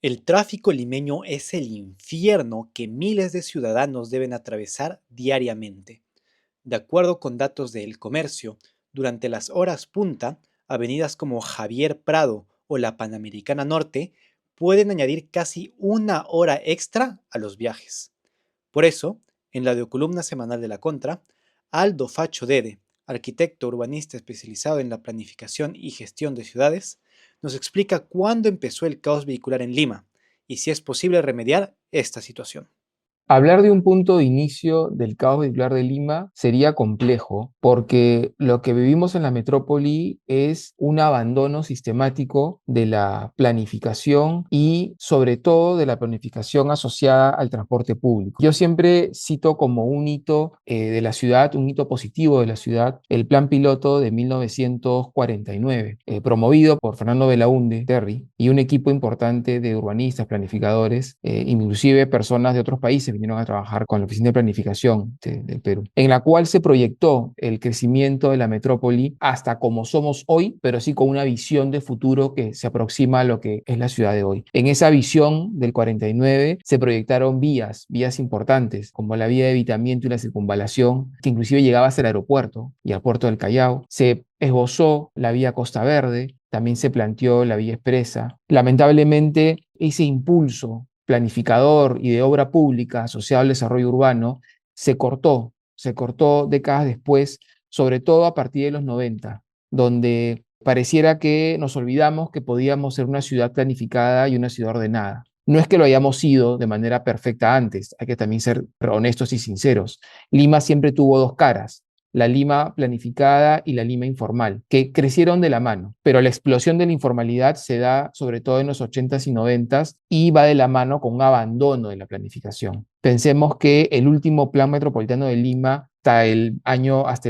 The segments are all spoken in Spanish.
El tráfico limeño es el infierno que miles de ciudadanos deben atravesar diariamente. De acuerdo con datos de El Comercio, durante las horas punta, avenidas como Javier Prado o la Panamericana Norte pueden añadir casi una hora extra a los viajes. Por eso, en la columna semanal de la Contra, Aldo Facho Dede, arquitecto urbanista especializado en la planificación y gestión de ciudades, nos explica cuándo empezó el caos vehicular en Lima y si es posible remediar esta situación. Hablar de un punto de inicio del caos vehicular de Lima sería complejo porque lo que vivimos en la metrópoli es un abandono sistemático de la planificación y sobre todo de la planificación asociada al transporte público. Yo siempre cito como un hito de la ciudad, un hito positivo de la ciudad, el plan piloto de 1949, promovido por Fernando Belaúnde Terry y un equipo importante de urbanistas, planificadores, inclusive personas de otros países vinieron a trabajar con la Oficina de Planificación del Perú, en la cual se proyectó el crecimiento de la metrópoli hasta como somos hoy, pero sí con una visión de futuro que se aproxima a lo que es la ciudad de hoy. En esa visión del 49 se proyectaron vías importantes, como la vía de evitamiento y la circunvalación, que inclusive llegaba hasta el aeropuerto y al puerto del Callao. Se esbozó la vía Costa Verde, también se planteó la vía expresa. Lamentablemente, ese impulso planificador y de obra pública asociado al desarrollo urbano se cortó décadas después, sobre todo a partir de los 90, donde pareciera que nos olvidamos que podíamos ser una ciudad planificada y una ciudad ordenada. No es que lo hayamos sido de manera perfecta antes, hay que también ser honestos y sinceros. Lima siempre tuvo dos caras, la Lima planificada y la Lima informal, que crecieron de la mano, pero la explosión de la informalidad se da sobre todo en los 80s y 90s y va de la mano con un abandono de la planificación. Pensemos que el último plan metropolitano de Lima hasta el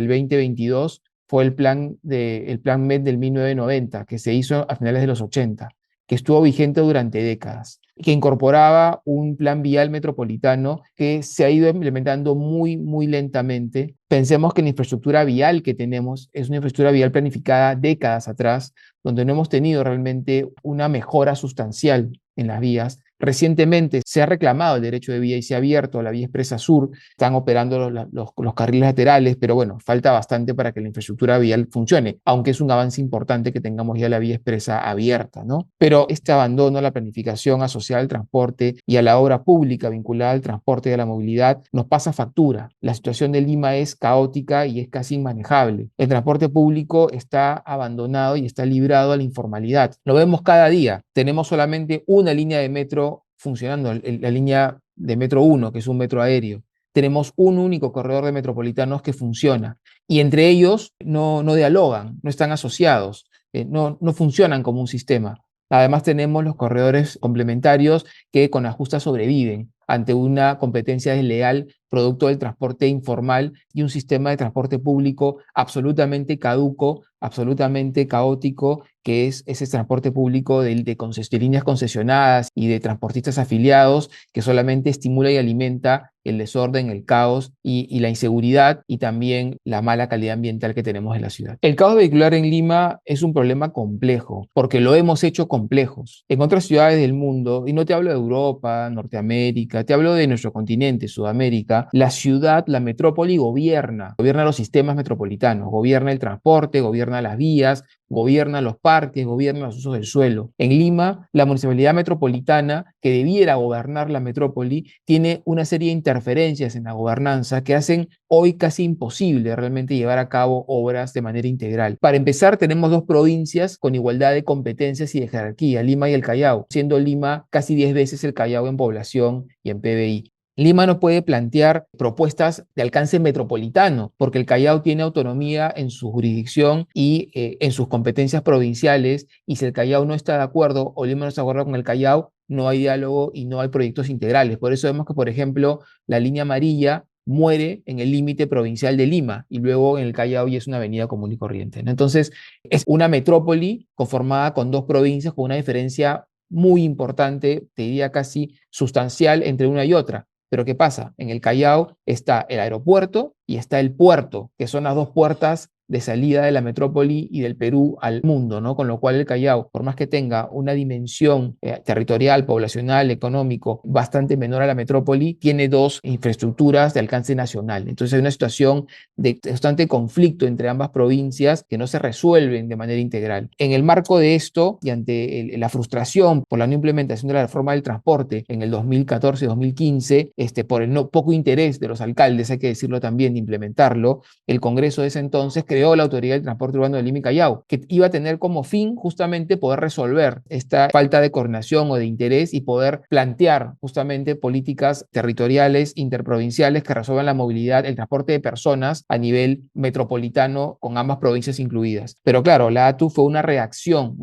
2022 fue el plan MET del 1990, que se hizo a finales de los 80, que estuvo vigente durante décadas, que incorporaba un plan vial metropolitano que se ha ido implementando muy lentamente. Pensemos que la infraestructura vial que tenemos es una infraestructura vial planificada décadas atrás, donde no hemos tenido realmente una mejora sustancial en las vías. Recientemente se ha reclamado el derecho de vía y se ha abierto la vía expresa sur, están operando los carriles laterales, pero bueno, falta bastante para que la infraestructura vial funcione, aunque es un avance importante que tengamos ya la vía expresa abierta, ¿no? Pero este abandono a la planificación asociada al transporte y a la obra pública vinculada al transporte y a la movilidad nos pasa factura. La situación de Lima es caótica y es casi inmanejable. El transporte público está abandonado y está librado a la informalidad. Lo vemos cada día. Tenemos solamente una línea de metro funcionando, la línea de Metro 1, que es un metro aéreo. Tenemos un único corredor de metropolitanos que funciona y entre ellos no dialogan, no están asociados, no funcionan como un sistema. Además tenemos los corredores complementarios que con las justas sobreviven ante una competencia desleal producto del transporte informal y un sistema de transporte público absolutamente caduco, absolutamente caótico, que es ese transporte público de líneas concesionadas y de transportistas afiliados que solamente estimula y alimenta el desorden, el caos y la inseguridad y también la mala calidad ambiental que tenemos en la ciudad. El caos vehicular en Lima es un problema complejo porque lo hemos hecho complejos. En otras ciudades del mundo, y no te hablo de Europa, Norteamérica, te hablo de nuestro continente, Sudamérica, la ciudad, la metrópoli gobierna los sistemas metropolitanos, gobierna el transporte, gobierna las vías, gobierna los parques, gobierna los usos del suelo. En Lima, la municipalidad metropolitana, que debiera gobernar la metrópoli, tiene una serie de interferencias en la gobernanza que hacen hoy casi imposible realmente llevar a cabo obras de manera integral. Para empezar, tenemos dos provincias con igualdad de competencias y de jerarquía, Lima y el Callao, siendo Lima casi 10 veces el Callao en población y en PBI. Lima no puede plantear propuestas de alcance metropolitano, porque el Callao tiene autonomía en su jurisdicción y en sus competencias provinciales, y si el Callao no está de acuerdo o Lima no está de acuerdo con el Callao, no hay diálogo y no hay proyectos integrales. Por eso vemos que, por ejemplo, la línea amarilla muere en el límite provincial de Lima y luego en el Callao ya es una avenida común y corriente, ¿no? Entonces, es una metrópoli conformada con dos provincias con una diferencia muy importante, te diría casi sustancial entre una y otra. Pero ¿qué pasa? En el Callao está el aeropuerto y está el puerto, que son las dos puertas de salida de la metrópoli y del Perú al mundo, ¿no? Con lo cual el Callao, por más que tenga una dimensión territorial, poblacional, económico, bastante menor a la metrópoli, tiene dos infraestructuras de alcance nacional. Entonces hay una situación de constante conflicto entre ambas provincias que no se resuelven de manera integral. En el marco de esto y ante la frustración por la no implementación de la reforma del transporte en el 2014-2015, por el poco interés de los alcaldes, hay que decirlo también, de implementarlo, el Congreso de ese entonces creó la Autoridad del Transporte Urbano de Lima y Callao, que iba a tener como fin justamente poder resolver esta falta de coordinación o de interés y poder plantear justamente políticas territoriales, interprovinciales que resuelvan la movilidad, el transporte de personas a nivel metropolitano con ambas provincias incluidas. Pero claro, la ATU fue una reacción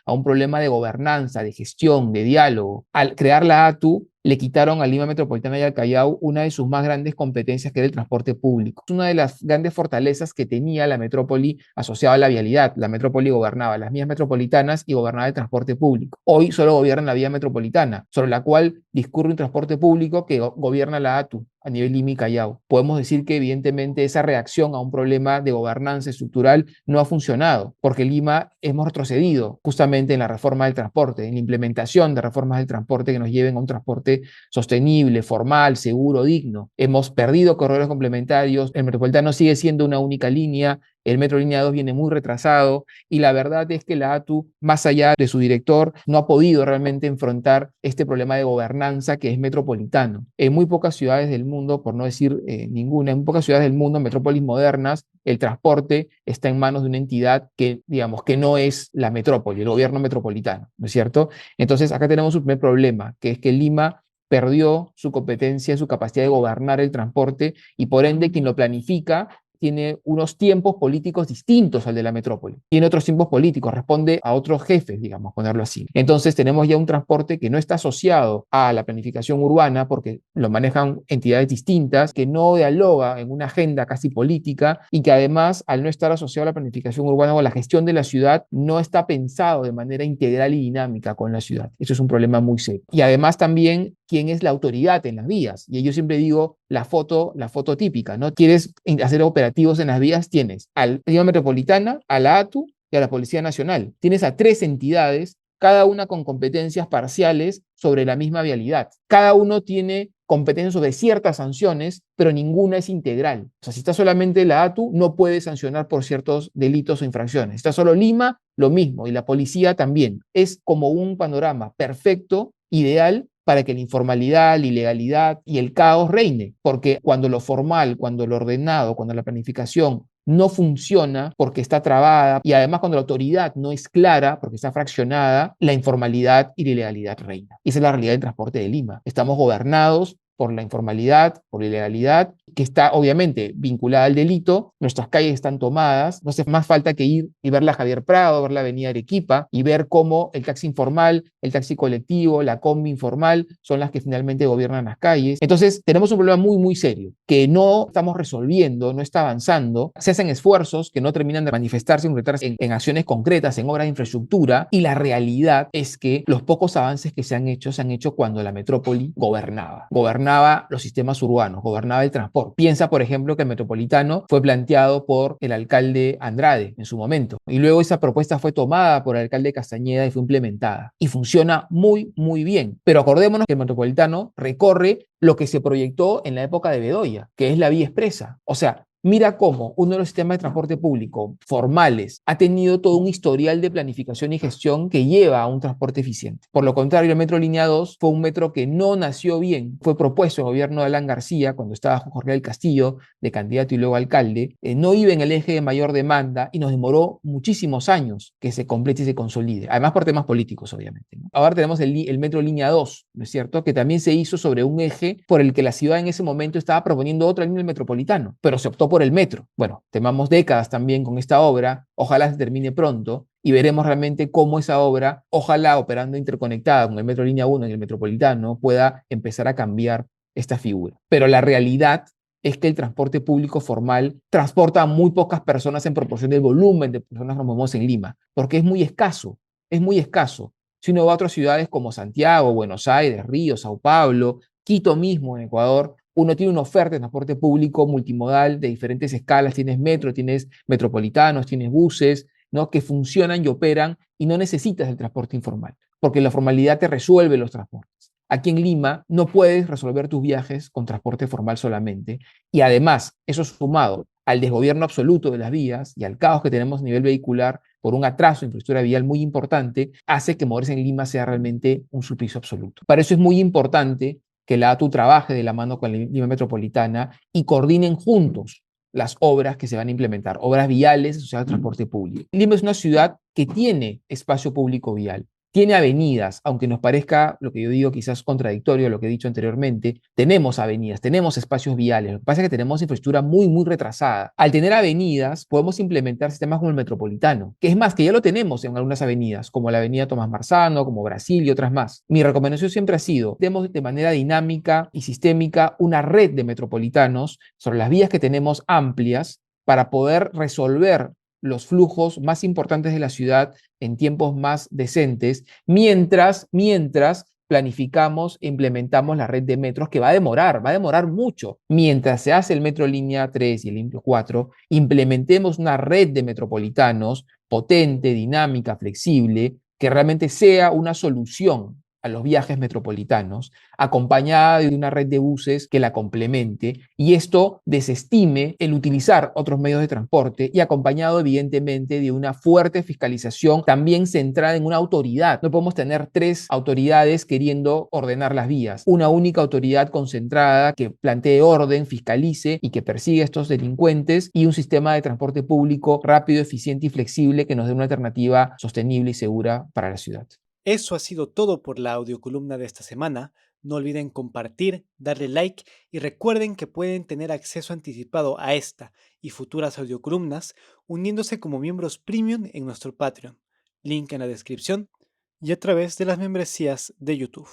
a un problema de gobernanza, de gestión, de diálogo. Al crear la ATU, le quitaron a Lima Metropolitana y al Callao una de sus más grandes competencias, que era el transporte público. Es una de las grandes fortalezas que tenía la metrópoli asociada a la vialidad. La metrópoli gobernaba las vías metropolitanas y gobernaba el transporte público. Hoy solo gobierna la vía metropolitana, sobre la cual discurre un transporte público que gobierna la ATU a nivel Lima y Callao. Podemos decir que evidentemente esa reacción a un problema de gobernanza estructural no ha funcionado, porque Lima hemos retrocedido justamente en la reforma del transporte, en la implementación de reformas del transporte que nos lleven a un transporte sostenible, formal, seguro, digno. Hemos perdido corredores complementarios, el metropolitano sigue siendo una única línea, el Metro Línea 2 viene muy retrasado y la verdad es que la ATU, más allá de su director, no ha podido realmente enfrentar este problema de gobernanza que es metropolitano. En muy pocas ciudades del mundo, por no decir ninguna, en pocas ciudades del mundo, metrópolis modernas, el transporte está en manos de una entidad que, digamos, que no es la metrópoli, el gobierno metropolitano, ¿no es cierto? Entonces, acá tenemos un primer problema, que es que Lima perdió su competencia, su capacidad de gobernar el transporte y por ende quien lo planifica tiene unos tiempos políticos distintos al de la metrópoli. Tiene otros tiempos políticos, responde a otros jefes, digamos, ponerlo así. Entonces tenemos ya un transporte que no está asociado a la planificación urbana porque lo manejan entidades distintas, que no dialoga en una agenda casi política y que además, al no estar asociado a la planificación urbana o a la gestión de la ciudad, no está pensado de manera integral y dinámica con la ciudad. Eso es un problema muy serio. Y además también, ¿quién es la autoridad en las vías? Y yo siempre digo la foto típica, ¿no? ¿Quieres hacer operativos en las vías? Tienes a la Lima Metropolitana, a la ATU y a la Policía Nacional. Tienes a tres entidades, cada una con competencias parciales sobre la misma vialidad. Cada uno tiene competencias sobre ciertas sanciones, pero ninguna es integral. O sea, si está solamente la ATU, no puede sancionar por ciertos delitos o infracciones. Si está solo Lima, lo mismo, y la policía también. Es como un panorama perfecto, ideal, para que la informalidad, la ilegalidad y el caos reine, porque cuando lo formal, cuando lo ordenado, cuando la planificación no funciona porque está trabada y además cuando la autoridad no es clara porque está fraccionada, la informalidad y la ilegalidad reina. Esa es la realidad del transporte de Lima. Estamos gobernados por la informalidad, por la ilegalidad, que está obviamente vinculada al delito. Nuestras calles están tomadas, no hace más falta que ir y ver la Javier Prado, ver la avenida Arequipa y ver cómo el taxi informal, el taxi colectivo, la combi informal son las que finalmente gobiernan las calles. Entonces tenemos un problema muy, muy serio que no estamos resolviendo, no está avanzando. Se hacen esfuerzos que no terminan de manifestarse, concretarse en acciones concretas, en obras de infraestructura, y la realidad es que los pocos avances que se han hecho cuando la metrópoli gobernaba los sistemas urbanos, gobernaba el transporte. Piensa, por ejemplo, que el metropolitano fue planteado por el alcalde Andrade en su momento, y luego esa propuesta fue tomada por el alcalde Castañeda y fue implementada. Y funciona muy, muy bien. Pero acordémonos que el metropolitano recorre lo que se proyectó en la época de Bedoya, que es la vía expresa. O sea, mira cómo uno de los sistemas de transporte público formales ha tenido todo un historial de planificación y gestión que lleva a un transporte eficiente. Por lo contrario, el Metro Línea 2 fue un metro que no nació bien. Fue propuesto en el gobierno de Alan García, cuando estaba Jorge del Castillo, de candidato y luego alcalde. No iba en el eje de mayor demanda y nos demoró muchísimos años que se complete y se consolide. Además por temas políticos, obviamente, ¿no? Ahora tenemos el Metro Línea 2, ¿no es cierto? Que también se hizo sobre un eje por el que la ciudad en ese momento estaba proponiendo otra línea del metropolitano, pero se optó por el metro. Bueno, temamos décadas también con esta obra, ojalá se termine pronto y veremos realmente cómo esa obra, ojalá operando interconectada con el Metro Línea 1 y el Metropolitano, pueda empezar a cambiar esta figura. Pero la realidad es que el transporte público formal transporta a muy pocas personas en proporción del volumen de personas que nos movemos en Lima, porque es muy escaso, es muy escaso. Si uno va a otras ciudades como Santiago, Buenos Aires, Río, Sao Paulo, Quito mismo en Ecuador, Uno tiene una oferta de transporte público multimodal de diferentes escalas, tienes metro, tienes metropolitanos, tienes buses, ¿no? Que funcionan y operan y no necesitas el transporte informal, porque la formalidad te resuelve los transportes. Aquí en Lima no puedes resolver tus viajes con transporte formal solamente y además, eso sumado al desgobierno absoluto de las vías y al caos que tenemos a nivel vehicular por un atraso en infraestructura vial muy importante, hace que moverse en Lima sea realmente un suplicio absoluto. Para eso es muy importante que la ATU trabaje de la mano con la Lima Metropolitana y coordinen juntos las obras que se van a implementar, obras viales asociadas al transporte público. Lima es una ciudad que tiene espacio público vial, tiene avenidas, aunque nos parezca lo que yo digo quizás contradictorio a lo que he dicho anteriormente, tenemos avenidas, tenemos espacios viales, lo que pasa es que tenemos infraestructura muy, muy retrasada. Al tener avenidas, podemos implementar sistemas como el metropolitano, que es más, que ya lo tenemos en algunas avenidas, como la avenida Tomás Marzano, como Brasil y otras más. Mi recomendación siempre ha sido, demos de manera dinámica y sistémica una red de metropolitanos sobre las vías que tenemos amplias para poder resolver los flujos más importantes de la ciudad en tiempos más decentes, mientras planificamos e implementamos la red de metros que va a demorar mucho. Mientras se hace el metro línea 3 y el línea 4, implementemos una red de metropolitanos potente, dinámica, flexible, que realmente sea una solución a los viajes metropolitanos, acompañada de una red de buses que la complemente y esto desestime el utilizar otros medios de transporte y acompañado evidentemente de una fuerte fiscalización también centrada en una autoridad. No podemos tener tres autoridades queriendo ordenar las vías. Una única autoridad concentrada que plantee orden, fiscalice y que persiga a estos delincuentes y un sistema de transporte público rápido, eficiente y flexible que nos dé una alternativa sostenible y segura para la ciudad. Eso ha sido todo por la audiocolumna de esta semana. No olviden compartir, darle like y recuerden que pueden tener acceso anticipado a esta y futuras audiocolumnas uniéndose como miembros premium en nuestro Patreon, link en la descripción y a través de las membresías de YouTube.